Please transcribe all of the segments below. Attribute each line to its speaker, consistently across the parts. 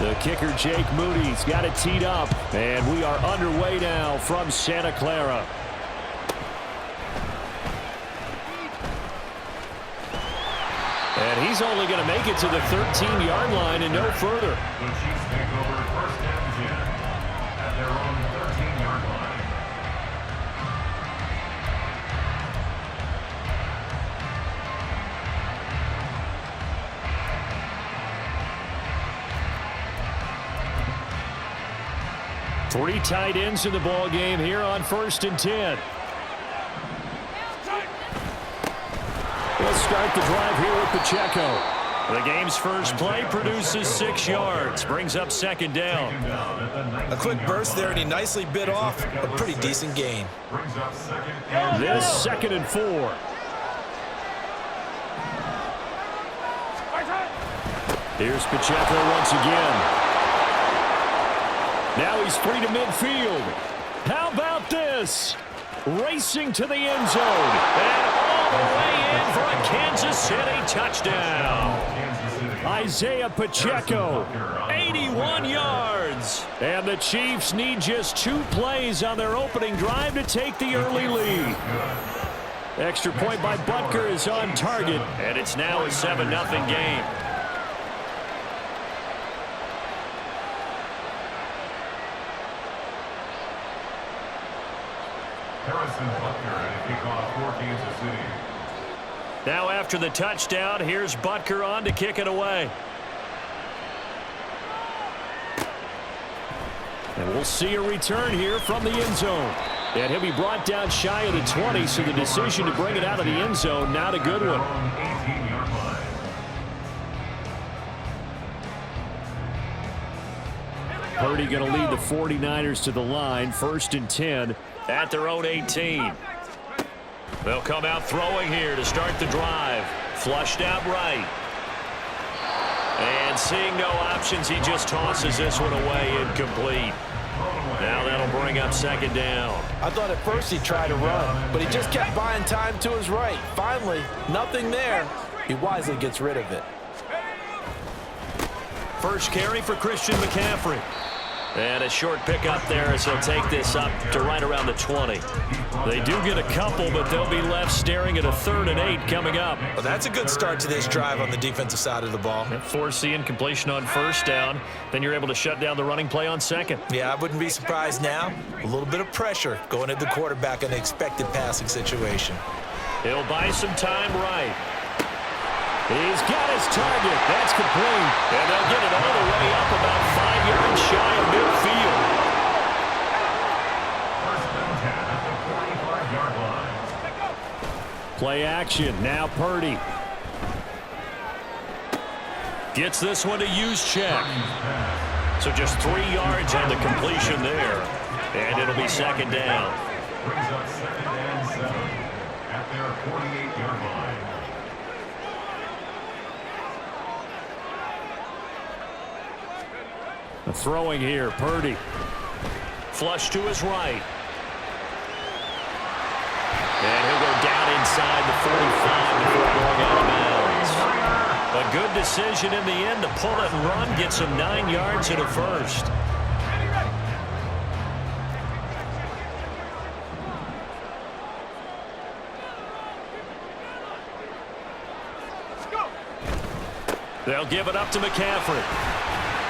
Speaker 1: The kicker, Jake Moody's got it teed up, and we are underway now from Santa Clara. And he's only going to make it to the 13-yard line and no further.
Speaker 2: The Chiefs take over first and 10 at their own 13-yard line.
Speaker 1: Three tight ends in the ball game here on first and 10. We'll start the drive here with Pacheco. The game's first play produces 6 yards, brings up second down.
Speaker 3: A quick burst there, and he nicely bit off a pretty decent gain.
Speaker 1: This second and 4. Here's Pacheco once again. Now he's free to midfield. How about this? Racing to the end zone. And all the way in for a Kansas City touchdown. Isaiah Pacheco, 81 yards. And the Chiefs need just 2 plays on their opening drive to take the early lead. Extra point by Butker is on target. And it's now a 7-0 game. Now after the touchdown, here's Butker on to kick it away. And we'll see a return here from the end zone. And he'll be brought down shy of the 20, so the decision to bring it out of the end zone, not a good one. Purdy going to lead the 49ers to the line, first and 10 at their own 18. They'll come out throwing here to start the drive. Flushed out right. And seeing no options, he just tosses this one away, incomplete. Now that'll bring up second down.
Speaker 3: I thought at first he tried to run, but he just kept buying time to his right. Finally, nothing there. He wisely gets rid of it.
Speaker 1: First carry for Christian McCaffrey. And a short pickup there as he'll take this up to right around the 20. They do get a couple, but they'll be left staring at a 3rd and 8 coming up.
Speaker 3: Well, that's a good start to this drive on the defensive side of the ball.
Speaker 1: Force the incompletion on first down. Then you're able to shut down the running play on second.
Speaker 3: Yeah, I wouldn't be surprised now. A little bit of pressure going at the quarterback in an expected passing situation.
Speaker 1: He'll buy some time right. He's got his target. That's complete. And they'll get it all the way up about 5 yards shy of midfield. Play action. Now Purdy. Gets this one to Juszczyk. So just 3 yards on the completion there. And it'll be second down.
Speaker 2: Brings up second and 7 at their 48-yard line.
Speaker 1: Throwing here, Purdy. Flush to his right. And he'll go down inside the 45 before going out of bounds. A good decision in the end to pull it and run, get some 9 yards in a first. They'll give it up to McCaffrey.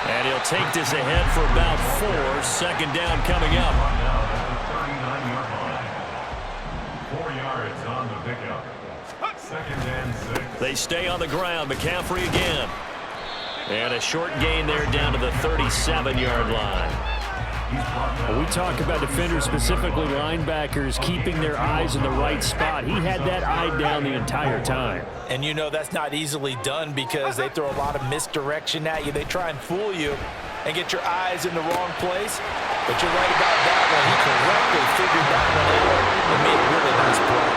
Speaker 1: And he'll take this ahead for about 4. Second down coming up.
Speaker 2: 4 yards on the pickup. Second and 6.
Speaker 1: They stay on the ground. McCaffrey again. And a short gain there down to the 37-yard line. We talk about defenders, specifically linebackers, keeping their eyes in the right spot. He had that eye down the entire time.
Speaker 3: And you know that's not easily done because they throw a lot of misdirection at you. They try and fool you and get your eyes in the wrong place. But you're right about that one. He correctly figured that one out and made a really nice play.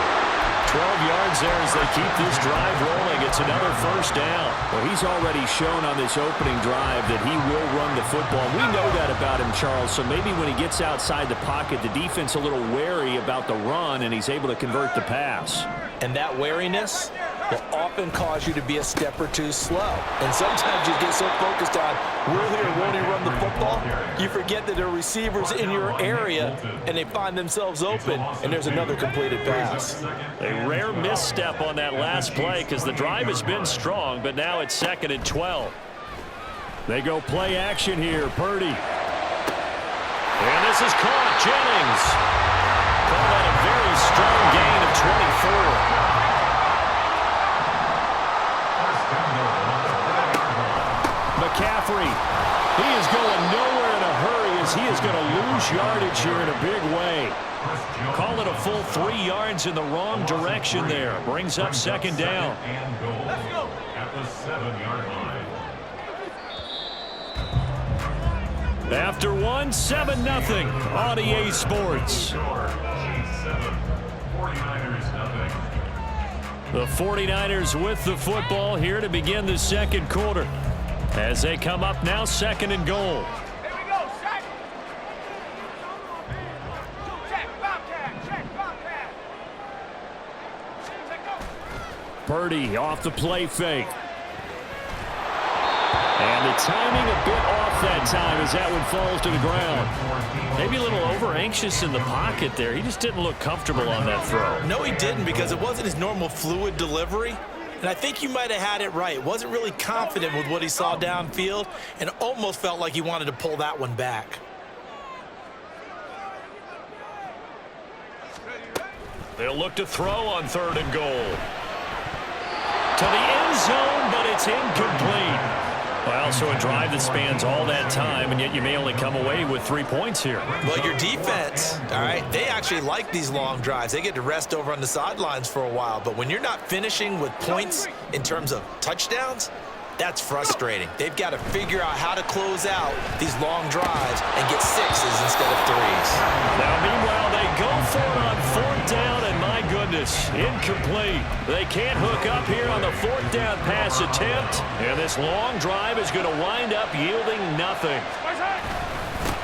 Speaker 1: 12 yards there as they keep this drive rolling. It's another first down. Well, he's already shown on this opening drive that he will run the football. We know that about him, Charles, so maybe when he gets outside the pocket, the defense a little wary about the run, and he's able to convert the pass.
Speaker 3: And that wariness will often cause you to be a step or two slow. And sometimes you get so focused on, will he or won't he run the football, you forget that there are receivers in your area, and they find themselves open, and there's another completed pass.
Speaker 1: A rare misstep on that last play because the drive has been strong, but now it's 2nd and 12. They go play action here. Purdy. And this is caught. Jennings. Called out a very strong gain of 24. McCaffrey. He is going nowhere in a hurry as he is going to lose yardage here in a big way. Call it a full 3 yards in the wrong direction there. Brings up 2nd down.
Speaker 2: Let's go. At the 7-yard line.
Speaker 1: After 1, 7-0 on EA Sports. The 49ers with the football here to begin the 2nd quarter. As they come up now, 2nd and goal.
Speaker 4: Here we go, check. Check, Bobcat, check, Bobcat. Check, go.
Speaker 1: Purdy off the play fake. And the timing a bit off that time as that one falls to the ground. Maybe a little over-anxious in the pocket there. He just didn't look comfortable on that throw.
Speaker 3: No, he didn't, because it wasn't his normal fluid delivery. And I think you might have had it right. Wasn't really confident with what he saw downfield and almost felt like he wanted to pull that one back.
Speaker 1: They'll look to throw on 3rd and goal. To the end zone, but it's incomplete. Well, so a drive that spans all that time, and yet you may only come away with 3 points here.
Speaker 3: Well, your defense, all right, they actually like these long drives. They get to rest over on the sidelines for a while. But when you're not finishing with points in terms of touchdowns, that's frustrating. They've got to figure out how to close out these long drives and get 6s instead of 3s.
Speaker 1: Now, meanwhile, they go for it on 4th down, and my goodness, incomplete. They can't hook up here on the 4th down pass attempt, and this long drive is going to wind up yielding nothing.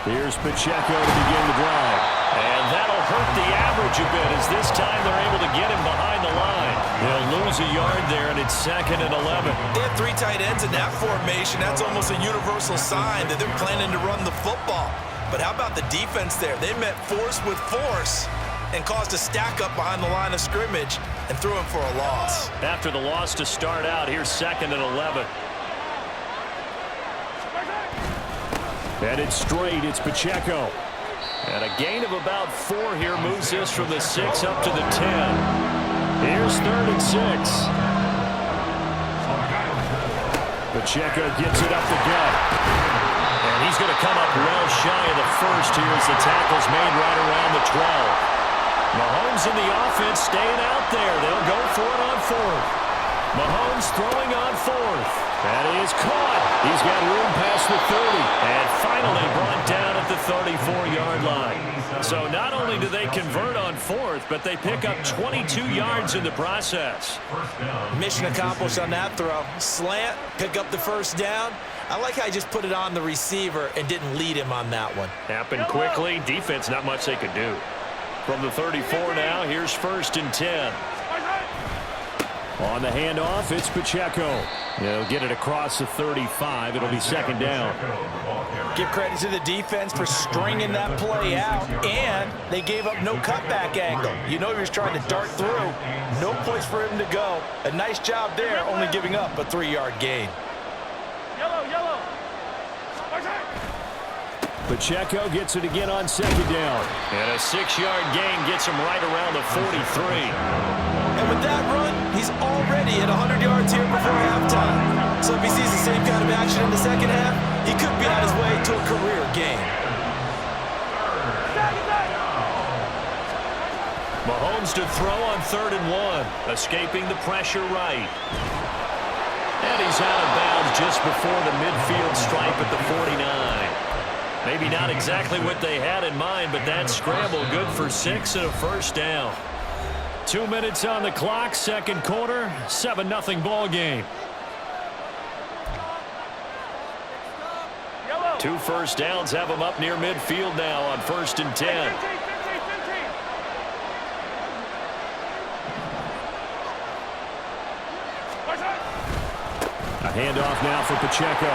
Speaker 1: Here's Pacheco to begin the drive. And that'll hurt the average a bit as this time they're able to get him behind the line. They'll lose a yard there, and it's 2nd and 11.
Speaker 3: They have 3 tight ends in that formation. That's almost a universal sign that they're planning to run the football. But how about the defense there? They met force with force and caused a stack up behind the line of scrimmage and threw him for a loss.
Speaker 1: After the loss to start out, here's 2nd and 11. Headed straight, it's Pacheco. And a gain of about 4 here moves this from the 6 up to the 10. Here's 3rd and 6. Pacheco gets it up the gut. And he's going to come up well shy of the first here as the tackle's made right around the 12. Mahomes in the offense staying out there. They'll go for it on 4th. Mahomes throwing on 4th. That is caught. He's got room past the 30. And finally brought down at the 34-yard line. So not only do they convert on 4th, but they pick up 22 yards in the process.
Speaker 3: Mission accomplished on that throw. Slant, pick up the 1st down. I like how he just put it on the receiver and didn't lead him on that one.
Speaker 1: Happened quickly. Defense, not much they could do. From the 34 now, here's 1st and 10. On the handoff, it's Pacheco. They'll get it across the 35. It'll be 2nd down.
Speaker 3: Give credit to the defense for stringing that play out, and they gave up no cutback angle. You know he was trying to dart through. No place for him to go. A nice job there, only giving up a 3-yard gain.
Speaker 4: Yellow.
Speaker 1: Pacheco gets it again on 2nd down. And a 6-yard gain gets him right around the 43.
Speaker 3: And with that run, he's already at 100 yards here before halftime. So if he sees the same kind of action in the 2nd half, he could be on his way to a career gain.
Speaker 1: Mahomes to throw on 3rd and 1. Escaping the pressure right. And he's out of bounds just before the midfield stripe at the 49. Maybe not exactly what they had in mind, but that scramble good for 6 and a 1st down. 2 minutes on the clock, 2nd quarter, 7-0 ball game. 2 first downs have them up near midfield now on 1st and 10. Handoff now for Pacheco.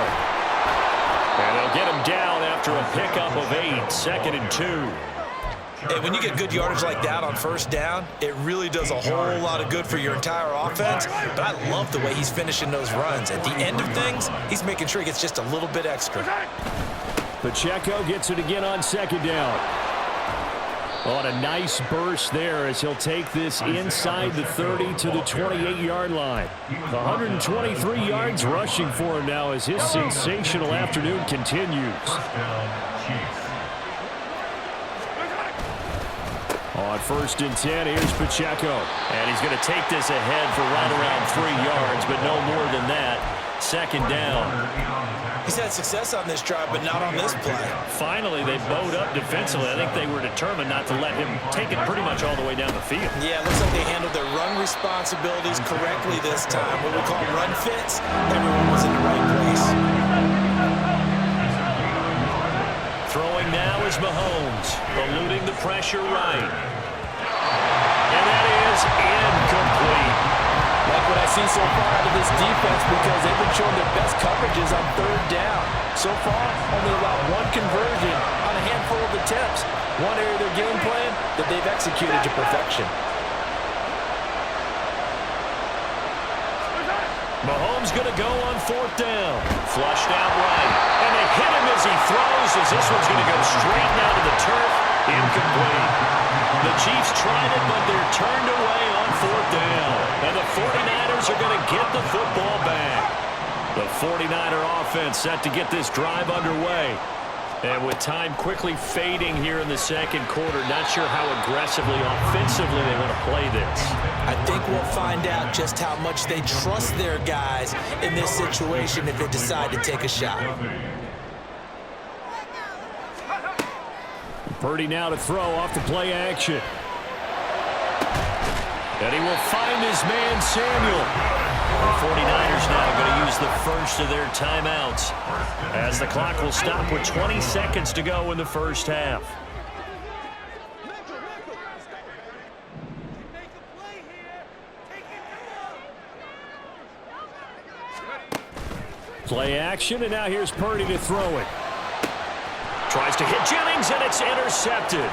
Speaker 1: And they'll get him down after a pickup of 8, 2nd and 2.
Speaker 3: And when you get good yardage like that on first down, it really does a whole lot of good for your entire offense. But I love the way he's finishing those runs. At the end of things, he's making sure he gets just a little bit extra.
Speaker 1: Pacheco gets it again on 2nd down. On a nice burst there as he'll take this inside the 30 to the 28-yard line. 123 yards rushing for him now as his sensational afternoon continues. On 1st and 10, here's Pacheco. And he's going to take this ahead for right around 3 yards, but no more than that. 2nd down.
Speaker 3: He's had success on this drive, but not on this play.
Speaker 1: Finally, they bowed up defensively. I think they were determined not to let him take it pretty much all the way down the field.
Speaker 3: Yeah, it looks like they handled their run responsibilities correctly this time. What we call run fits, everyone was in the right place.
Speaker 1: Throwing now is Mahomes, eluding the pressure right. And that is incomplete.
Speaker 3: Like what I've seen so far out of this defense, because they've been showing their best coverages on 3rd down. So far, only allowed 1 conversion on a handful of attempts. One area of their game plan that they've executed to perfection.
Speaker 1: Mahomes going to go on 4th down. Flushed out right. And they hit him as he throws, as this one's going to go straight down to the turf. Incomplete. The Chiefs tried it, but they're turned away on 4th down. And the 49ers are going to get the football back. The 49er offense set to get this drive underway. And with time quickly fading here in the 2nd quarter, not sure how aggressively, offensively they want to play this.
Speaker 3: I think we'll find out just how much they trust their guys in this situation if they decide to take a shot.
Speaker 1: Purdy now to throw off the play action. And he will find his man, Samuel. The 49ers now going to use the first of their timeouts as the clock will stop with 20 seconds to go in the first half. Play action, and now here's Purdy to throw it. Tries to hit Jennings, and it's intercepted.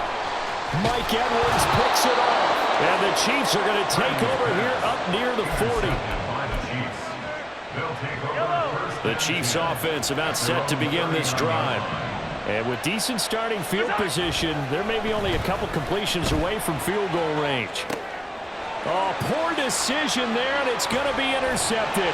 Speaker 1: Mike Edwards picks it off. And the Chiefs are going to take over here up near the 40. The Chiefs offense about set to begin this drive. And with decent starting field position, there may be only a couple completions away from field goal range. Oh, poor decision there, and it's going to be intercepted.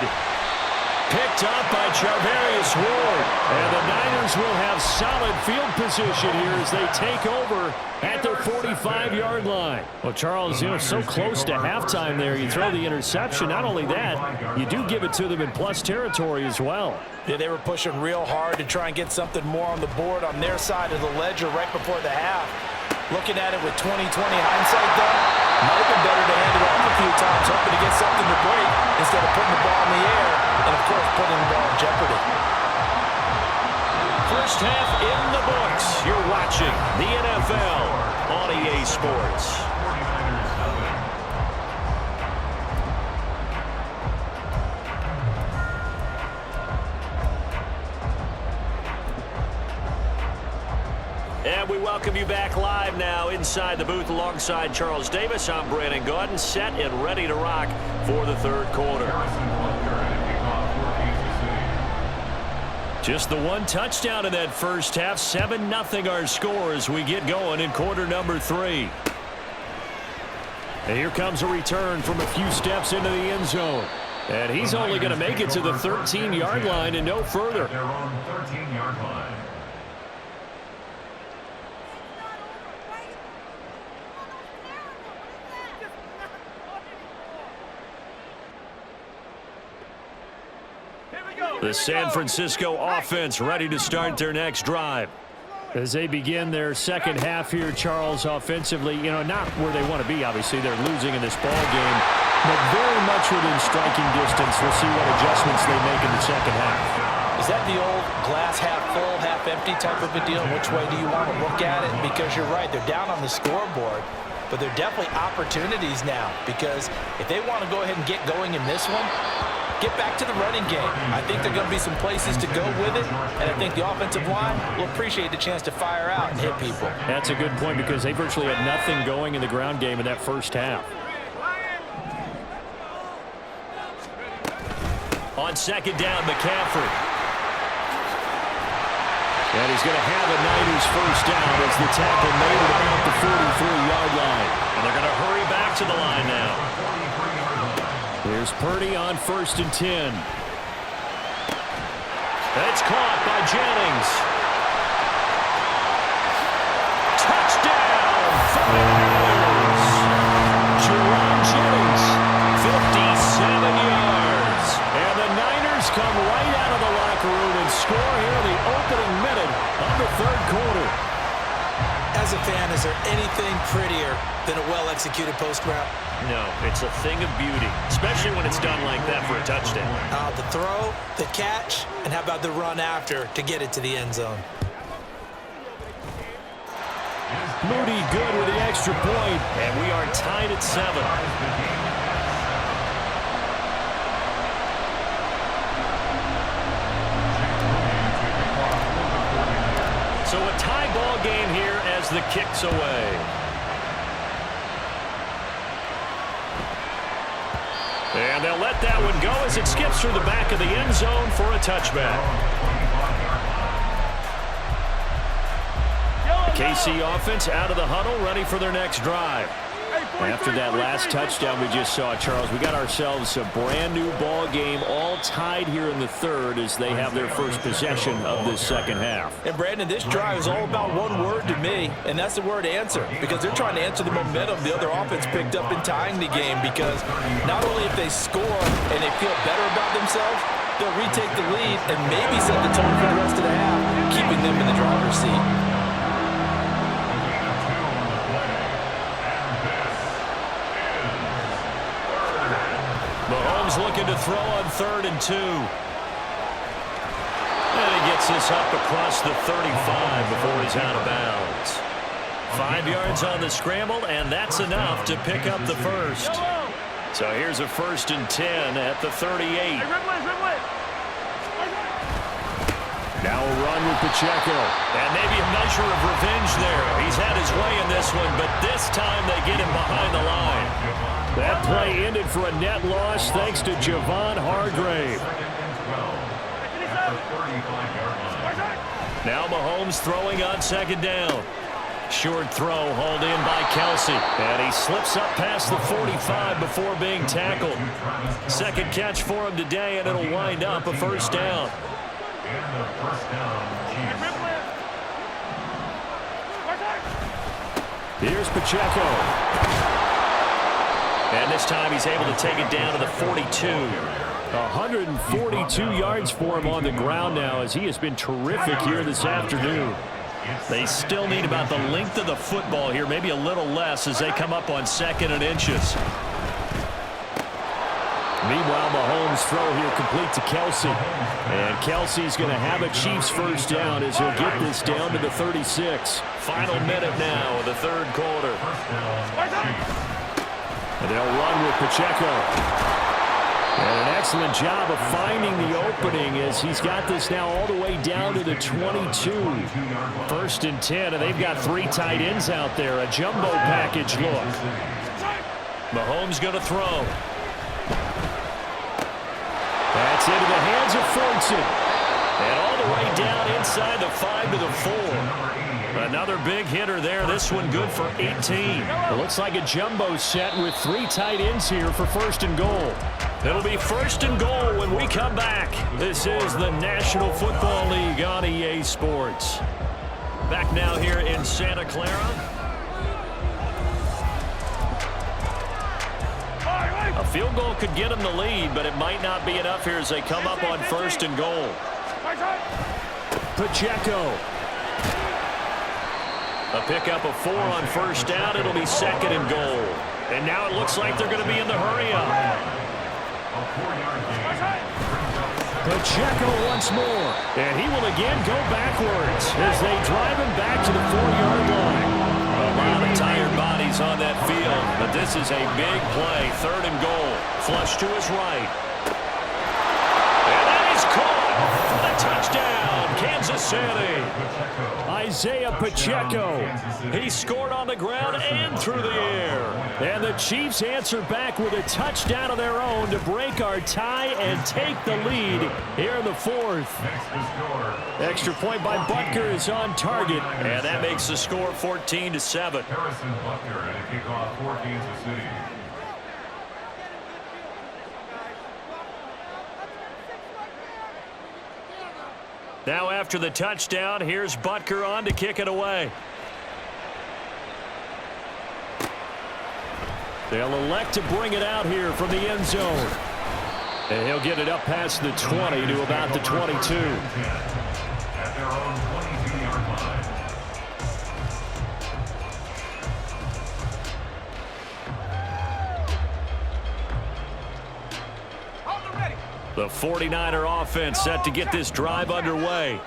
Speaker 1: Picked up by Charvarius Ward. And the Niners will have solid field position here as they take over at their 45-yard line. Well, Charles, so close to halftime there. You throw the interception. Not only that, you do give it to them in plus territory as well.
Speaker 3: Yeah, they were pushing real hard to try and get something more on the board on their side of the ledger right before the half. Looking at it with 20/20 hindsight, though, might have been better to hand it off a few times, hoping to get something to break instead of putting the ball in the air and, of course, putting the ball in jeopardy.
Speaker 1: First half in the books. You're watching the NFL on EA Sports. And we welcome you back live now inside the booth alongside Charles Davis. I'm Brandon Gaudin, set and ready to rock for the 3rd quarter. Just the one touchdown in that first half. 7-0 our score as we get going in quarter number 3. And here comes a return from a few steps into the end zone. And he's only going to make it to the 13-yard line and no further.
Speaker 2: Their own 13-yard line.
Speaker 1: The San Francisco offense ready to start their next drive. As they begin their second half here, Charles, offensively, not where they want to be. Obviously, they're losing in this ball game, but very much within striking distance. We'll see what adjustments they make in the second half.
Speaker 3: Is that the old glass half full, half empty type of a deal? Which way do you want to look at it? Because you're right, they're down on the scoreboard, but they're definitely opportunities now, because if they want to go ahead and get going in this one, get back to the running game. I think there are going to be some places to go with it, and I think the offensive line will appreciate the chance to fire out and hit people.
Speaker 1: That's a good point because they virtually had nothing going in the ground game in that first half. On second down, McCaffrey. And he's going to have a Niners first down as the tackle made it about the 43-yard line. And they're going to hurry back to the line now. Here's Purdy on 1st and 10. That's caught by Jennings. Touchdown! Niners! Jerome Jennings, 57 yards. And the Niners come right out of the locker room and score here in the opening minute of the third quarter.
Speaker 3: As a fan, is there anything prettier than a well-executed post route?
Speaker 1: No, it's a thing of beauty, especially when it's done like that for a touchdown.
Speaker 3: The throw, the catch, and how about the run after to get it to the end zone?
Speaker 1: Moody good with the extra point, and we are tied at 7. So a tie ball game here as the kick's away. And they'll let that one go as it skips through the back of the end zone for a touchback. KC offense out of the huddle, ready for their next drive. After that last touchdown we just saw, Charles, we got ourselves a brand new ball game, all tied here in the third as they have their first possession of this second half.
Speaker 3: And Brandon, this drive is all about one word to me, and that's the word answer, because they're trying to answer the momentum the other offense picked up in tying the game, because not only if they score and they feel better about themselves, they'll retake the lead and maybe set the tone for the rest of the half, keeping them in the driver's seat.
Speaker 1: Mahomes looking to throw on 3rd and 2. And he gets this up across the 35 before he's out of bounds. 5 yards on the scramble, and that's enough to pick up the first. So here's a 1st and 10 at the 38. Now a run with Pacheco. And maybe a measure of revenge there. He's had his way in this one, but this time they get him behind the line. That play ended for a net loss thanks to Javon Hargrave. Now Mahomes throwing on 2nd down. Short throw hauled in by Kelsey. And he slips up past the 45 before being tackled. Second catch for him today, and it'll wind up a 1st down. Here's Pacheco. And this time he's able to take it down to the 42. 142 yards for him on the ground now as he has been terrific here this afternoon. They still need about the length of the football here, maybe a little less as they come up on 2nd and inches. Meanwhile, Mahomes' throw here complete to Kelsey. And Kelsey's going to have a Chiefs first down as he'll get this down to the 36. Final minute now of the third quarter. And they'll run with Pacheco. And an excellent job of finding the opening as he's got this now all the way down to the 22. 1st and 10, and they've got 3 tight ends out there. A jumbo package look. Mahomes going to throw. That's into the hands of Fortson. And all the way down inside the 5 to the 4. Another big hitter there. This one good for 18. It looks like a jumbo set with 3 tight ends here for 1st and goal. It'll be 1st and goal when we come back. This is the National Football League on EA Sports. Back now here in Santa Clara. A field goal could get them the lead, but it might not be enough here as they come up on 1st and goal. Pacheco. A pickup of 4 on 1st down. It'll be 2nd and goal. And now it looks like they're going to be in the hurry-up. Pacheco once more. And he will again go backwards as they drive him back to the 4-yard line. A lot of tired bodies on that field, but this is a big play. 3rd and goal. Flush to his right. City. Isaiah Pacheco. He scored on the ground and through the air. And the Chiefs answer back with a touchdown of their own to break our tie and take the lead here in the fourth. Extra point by Butker is on target, and that makes the score 14-7.
Speaker 2: Harrison Butker at a kickoff for Kansas City.
Speaker 1: Now after the touchdown, here's Butker on to kick it away. They'll elect to bring it out here from the end zone. And he'll get it up past the 20 to about the 22.
Speaker 2: At their own 22-yard line.
Speaker 4: Hold it ready.
Speaker 1: The 49er offense set to get this drive underway.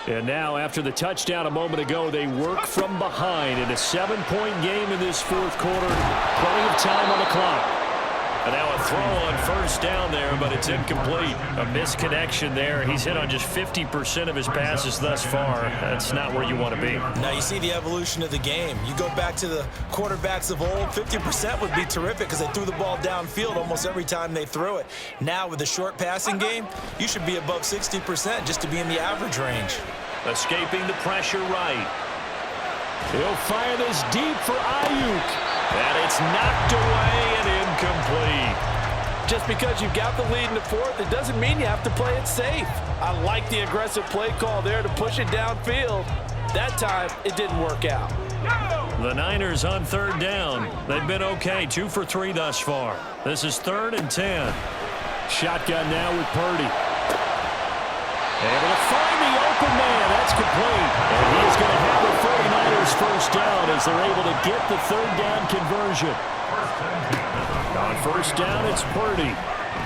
Speaker 1: And now, after the touchdown a moment ago, they work from behind in a 7-point game in this fourth quarter. Plenty of time on the clock. And now a throw on first down there, but it's incomplete. A misconnection there. He's hit on just 50% of his passes thus far. That's not where you want to be.
Speaker 3: Now you see the evolution of the game. You go back to the quarterbacks of old, 50% would be terrific because they threw the ball downfield almost every time they threw it. Now with the short passing game, you should be above 60% just to be in the average range.
Speaker 1: Escaping the pressure right. He'll fire this deep for Ayuk. And it's knocked away and incomplete.
Speaker 5: Just because you've got the lead in the fourth, it doesn't mean you have to play it safe. I like the aggressive play call there to push it downfield. That time, it didn't work out.
Speaker 1: The Niners on third down. They've been okay, 2 for 3 thus far. This is 3rd and 10. Shotgun now with Purdy. Able to find the open man. That's complete. And he is going to have the 49ers first down as they're able to get the third down conversion. On first down, it's Purdy.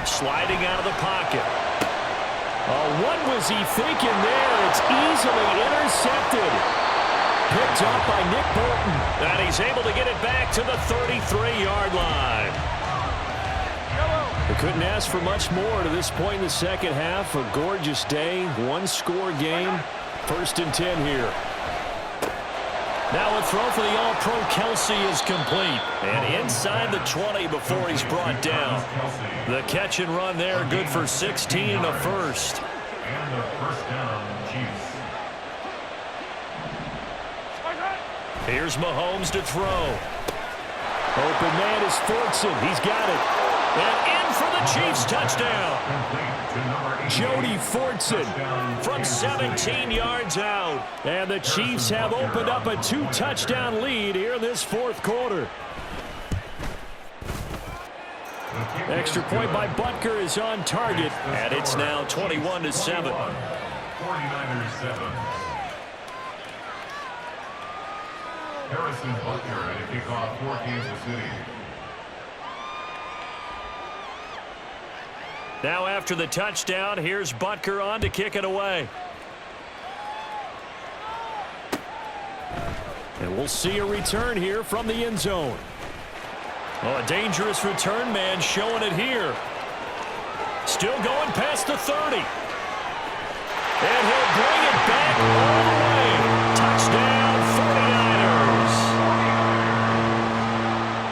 Speaker 1: Sliding out of the pocket. Oh, what was he thinking there? It's easily intercepted. Picked up by Nick Bolton. And he's able to get it back to the 33-yard line. They couldn't ask for much more to this point in the second half. A gorgeous day, one-score game. 1st and 10 here. Now a throw for the All-Pro Kelsey is complete. And inside the 20 before he's brought down. The catch and run there, good for 16 and a first.
Speaker 2: And the first down, Chiefs.
Speaker 1: Here's Mahomes to throw. Open man is Fortson. He's got it. And in for the Chiefs touchdown. Jody Fortson from 17 yards out. And the Chiefs have opened up a 2-touchdown lead here in this fourth quarter. Extra point by Butker is on target. And it's now 21-7.
Speaker 2: 49ers 7. Harrison Butker at a kickoff for Kansas City.
Speaker 1: Now after the touchdown, here's Butker on to kick it away. And we'll see a return here from the end zone. Oh, a dangerous return man showing it here. Still going past the 30. And he'll bring it back all the way. Touchdown, 49ers.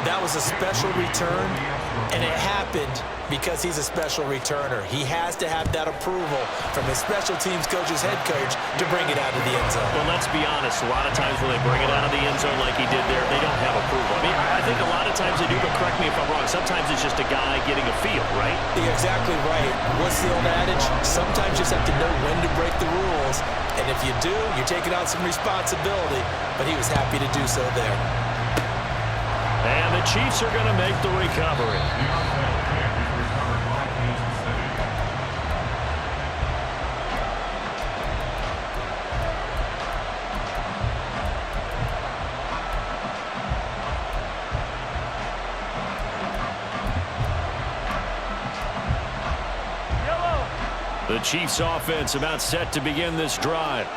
Speaker 3: That was a special return, and it happened because he's a special returner. He has to have that approval from his special teams coach's head coach to bring it out of the end zone.
Speaker 1: Well, let's be honest. A lot of times when they bring it out of the end zone like he did there, they don't have approval. I mean, I think a lot of times they do, but correct me if I'm wrong. Sometimes it's just a guy getting a feel, right?
Speaker 3: You're exactly right. What's the old adage? Sometimes you just have to know when to break the rules. And if you do, you're taking on some responsibility. But he was happy to do so there.
Speaker 1: And the Chiefs are going to make the recovery. The Chiefs offense about set to begin this drive.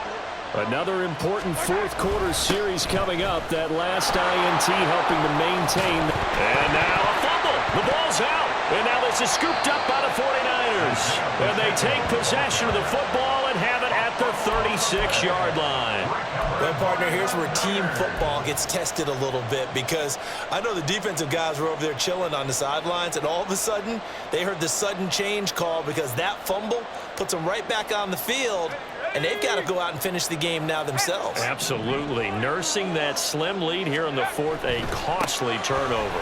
Speaker 1: Another important fourth quarter series coming up. That last INT helping to maintain. And now a fumble. The ball's out. And now this is scooped up by the 49ers. 49ers. And they take possession of the football and have it at the 36-yard line.
Speaker 3: Well, partner, here's where team football gets tested a little bit, because I know the defensive guys were over there chilling on the sidelines, and all of a sudden they heard the sudden change call because that fumble puts them right back on the field, and they've got to go out and finish the game now themselves.
Speaker 1: Absolutely. Nursing that slim lead here in the fourth, a costly turnover.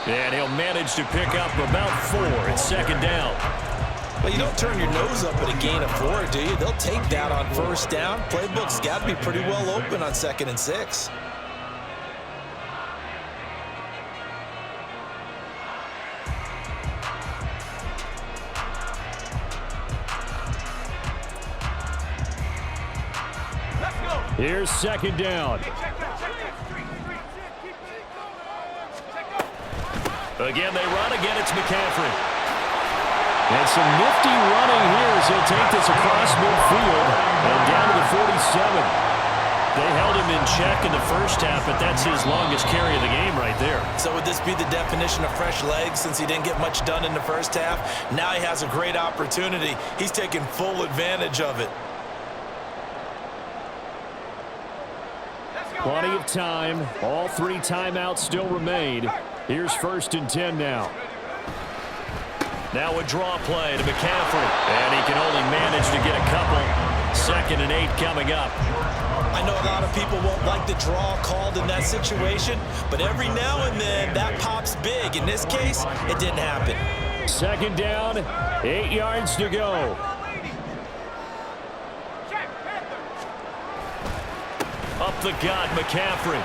Speaker 1: And he'll manage to pick up about 4 at second down.
Speaker 3: Well, you don't turn your nose up at a gain of 4, do you? They'll take that on first down. Playbook's got to be pretty well open on 2nd and 6.
Speaker 1: Here's second down. Again, they run. Again, it's McCaffrey. And some nifty running here as he'll take this across midfield and down to the 47. They held him in check in the first half, but that's his longest carry of the game right there.
Speaker 3: So would this be the definition of fresh legs since he didn't get much done in the first half? Now he has a great opportunity. He's taking full advantage of it.
Speaker 1: Plenty of time. All 3 timeouts still remain. Here's 1st and 10 now. Now a draw play to McCaffrey. And he can only manage to get a couple. 2nd and 8 coming up.
Speaker 3: I know a lot of people won't like the draw called in that situation, but every now and then that pops big. In this case, it didn't happen.
Speaker 1: 2nd down, 8 yards to go. Up the gut, McCaffrey.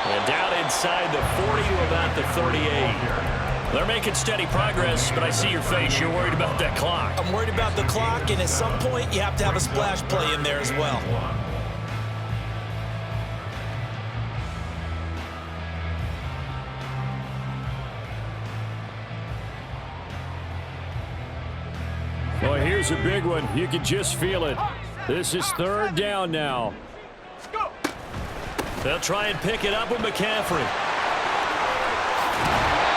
Speaker 1: And down inside the 40 to about the 38. They're making steady progress, but I see your face. You're worried about that clock.
Speaker 3: I'm worried about the clock, and at some point you have to have a splash play in there as well.
Speaker 1: Well, here's a big one. You can just feel it. This is 3rd down now. They'll try and pick it up with McCaffrey.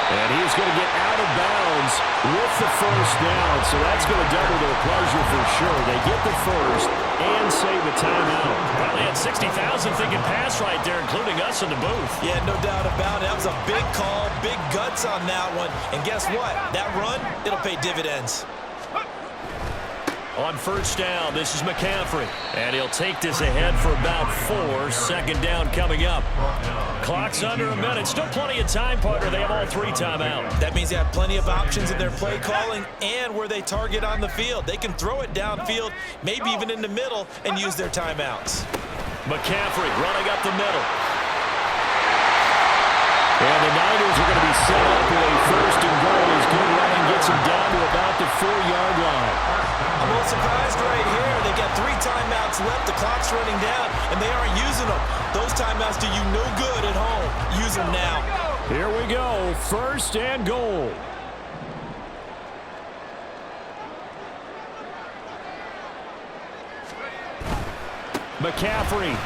Speaker 1: And he's going to get out of bounds with the 1st down, so that's going to double their pleasure for sure. They get the 1st and save a timeout. Probably had 60,000 thinking pass right there, including us in the booth.
Speaker 3: Yeah, no doubt about it. That was a big call, big guts on that one. And guess what? That run, it'll pay dividends.
Speaker 1: On 1st down, this is McCaffrey. And he'll take this ahead for about 4. 2nd down coming up. Clock's under a minute. Still plenty of time, partner. They have all 3 timeouts.
Speaker 3: That means they have plenty of options in their play calling and where they target on the field. They can throw it downfield, maybe even in the middle, and use their timeouts.
Speaker 1: McCaffrey running up the middle. And the Niners are going to be set up with a 1st and goal as good running gets them down to about the 4-yard line.
Speaker 3: I'm a little surprised right here. They got 3 timeouts left. The clock's running down, and they aren't using them. Those timeouts do you no good at home. Use them now.
Speaker 1: Here we go. 1st and goal. McCaffrey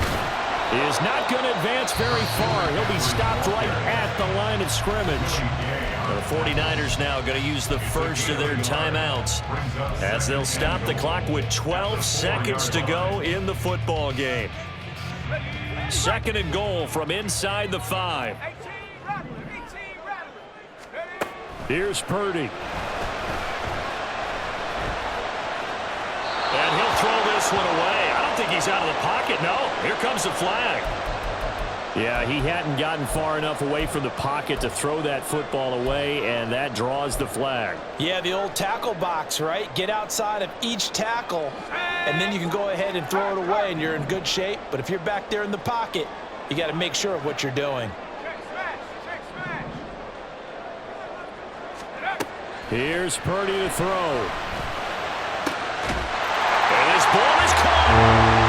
Speaker 1: is not going to advance very far. He'll be stopped right at the line of scrimmage. The 49ers now going to use the 1st of their timeouts as they'll stop the clock with 12 seconds to go in the football game. 2nd and goal from inside the 5. Here's Purdy. And he'll throw this one away. I don't think he's out of the pocket. No, here comes the flag. Yeah, he hadn't gotten far enough away from the pocket to throw that football away, and that draws the flag.
Speaker 3: Yeah, the old tackle box, right? Get outside of each tackle, and then you can go ahead and throw it away, and you're in good shape. But if you're back there in the pocket, you got to make sure of what you're doing.
Speaker 1: Here's Purdy to throw. And this ball is caught.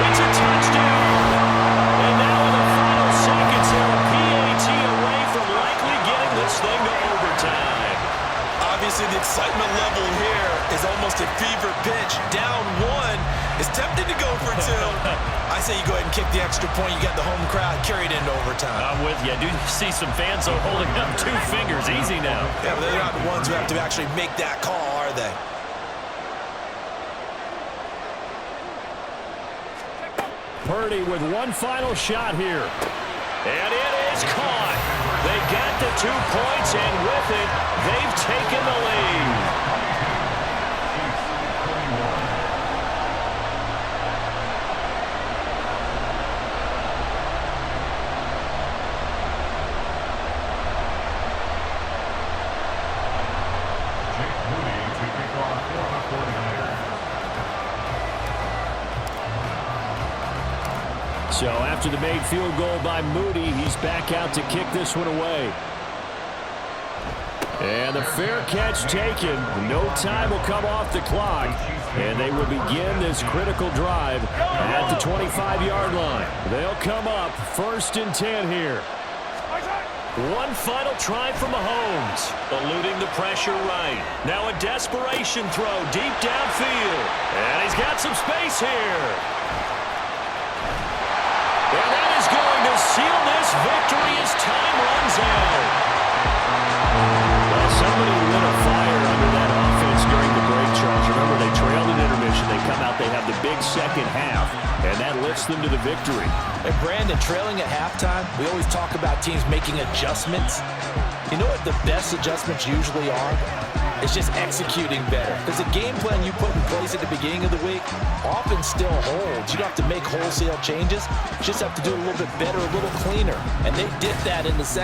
Speaker 1: It's a touchdown. And now in the final seconds here, a PAT away from likely getting this thing to overtime.
Speaker 3: Obviously, the excitement level here is almost a fever pitch. Down 1. It's tempting to go for two. I say you go ahead and kick the extra point. You got the home crowd carried into overtime.
Speaker 1: I'm with you. I do see some fans holding up 2 fingers. Easy now.
Speaker 3: Yeah, but they're not the ones who have to actually make that call, are they?
Speaker 1: Purdy with one final shot here. And it is caught. They got the 2 points, and with it, they've taken the lead. So after the made field goal by Moody, he's back out to kick this one away. And the fair catch taken. No time will come off the clock. And they will begin this critical drive at the 25-yard line. They'll come up 1st and 10 here. One final try for Mahomes. Eluding the pressure right. Now a desperation throw deep downfield. And he's got some space here. And that is going to seal this victory as time runs out. Well, somebody lit a fire under that offense during the break, Charles. Remember, they trailed in intermission. They come out, they have the big second half, and that lifts them to the victory.
Speaker 3: And Brandon, trailing at halftime, we always talk about teams making adjustments. You know what the best adjustments usually are? It's just executing better. Because the game plan you put in place at the beginning of the week often still holds. You don't have to make wholesale changes. You just have to do it a little bit better, a little cleaner. And they did that in the second.